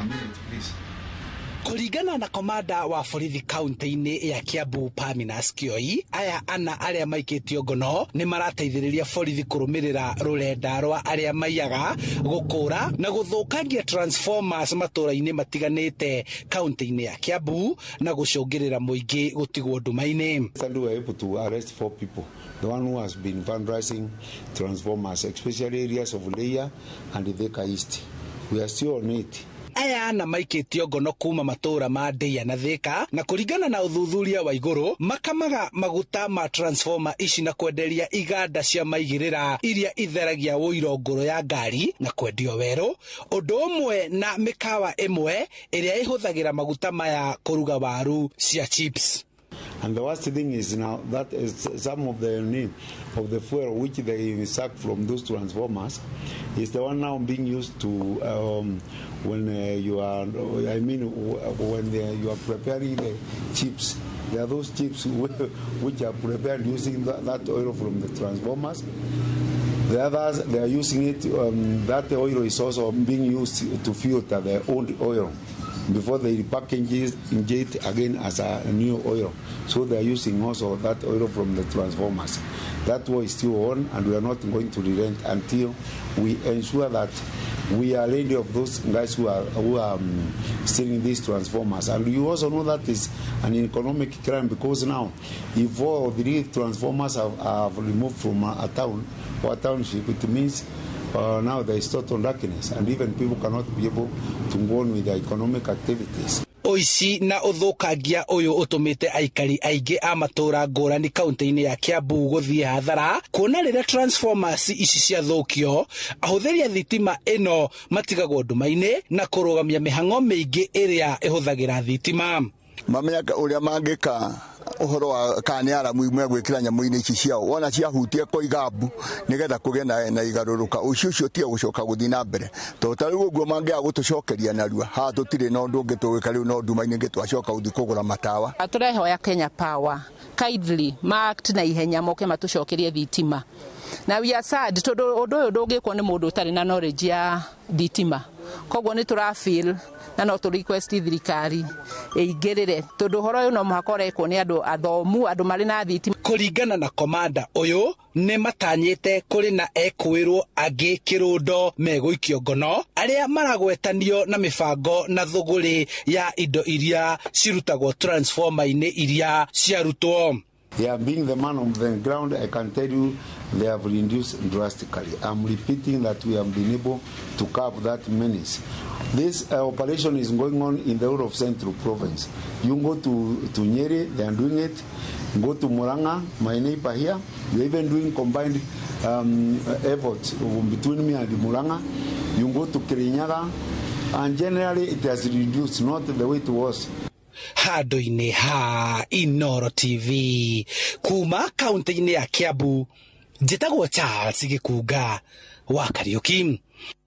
minute, please. Kũringana na komanda wa borithi kaunti-inĩ ya Kiambu Paminas Kioi, aya ana arĩa maikĩtio ngono nĩ marateithĩrĩria borithi kũrũmĩrĩra rũrenda rwa arĩa maiyaga, gũkũra na gũthũkangia transformers matũũra-inĩ matiganĩte kaunti-inĩ ya Kiambu na gũcũngĩrĩra mũingĩ gũtigwo nduma-inĩ. We were able to arrest 4 people. The one who has been vandalizing transformers, especially areas of Leia and Thika East. We are still on it. Aya na maikĩtio ngono kuma matũũra ma Endia na Thika, na kũringana na ũthuthuria wa igũrũ makamaga maguta ma transformer ici na kwenderia iganda cia maigĩrĩra iria itheragia ũiro ngũrũ ya ngari na kwendio werũ, ũndũ ũmwe na mĩkawa ĩmwe ĩrĩa ĩhũthagĩra maguta maya kũruga waru cia chips. And the worst thing is now that is some of the fuel which they suck from those transformers is the one now being used to when you are preparing the chips. There are those chips which are prepared using that oil from the transformers. The others, they are using it, that oil is also being used to filter the old oil before they package it again as a new oil. So they are using also that oil from the transformers. That war is still on, and we are not going to relent until we ensure that we are rid of those guys who are stealing these transformers. And you also know that is an economic crime, because now if all 3 transformers have removed from a town or a township, it means now there is total darkness, and even people cannot be able to go on with their economic activities. Ũici na ũthũkangia ũyũ ũtũmĩte aikari aingĩ a matũũra ngũrani kaunti-inĩ ya Kiambu gũthiĩ hathara, kuona rĩrĩa transformers ici ciathũkio, ahũthĩri a thitima ĩno matigagwo nduma-inĩ na kũrũgamia mĩhang'o mĩingĩ ĩrĩa ĩhũthagĩra thitima. Mamenya ũrĩa mangĩka ũhoro wa kana aramu imwe gwĩkĩra nyamũ-inĩ ici ciao, wona ciahutia kwa igambu nĩgetha kũgĩa na igarũrũka, ũcio tiga gũcoka gũthiĩ na mbere, tondũ ta rĩu ũguo mangĩaga gũtũcokeria narua, haha tũtirĩ na ũndũ ũngĩ tũgwĩka rĩu no nduma-inĩ ingĩ twacoka gũthiĩ kũgũra matawa. Tũrehoya Kenya Power kindly act na ihenya moke matũcokerie thitima. Na we are sad tondũ ũndũ ũyũ ndũngĩkwo nĩ mũndũ ũtarĩ na knowledge ya thitima, koguo nĩ tũrafeel na no tũ request thirikari ĩingĩrĩre tondũ ũhoro ũyũ no mũhaka ũrekwo nĩ andũ athomu, andũ marĩ na thitima. Kũringana na komanda ũyũ nĩ matanyĩte kũrĩ na ekũĩrwo angĩ kĩrũndo megũikio ngono arĩa maragwetanio na mĩbango na thũgũrĩ ya indo iria cirutagwo transformer-inĩ iria ciarutwo. They are being the man on the ground. I can tell you they have reduced drastically. I'm repeating that we have been able to curb that menace. This operation is going on in the whole of Central Province. You go to Nyeri, they are doing it. Go to Muranga, my neighbor here. They are even doing combined efforts between me and Muranga. You go to Kirinyaga, and generally it has reduced, not the way it was. Handũ-inĩ ha Inoro TV kuma kaunti-inĩ ya Kiambu, njĩtagwo Charles Gĩkunga wa Kariũki.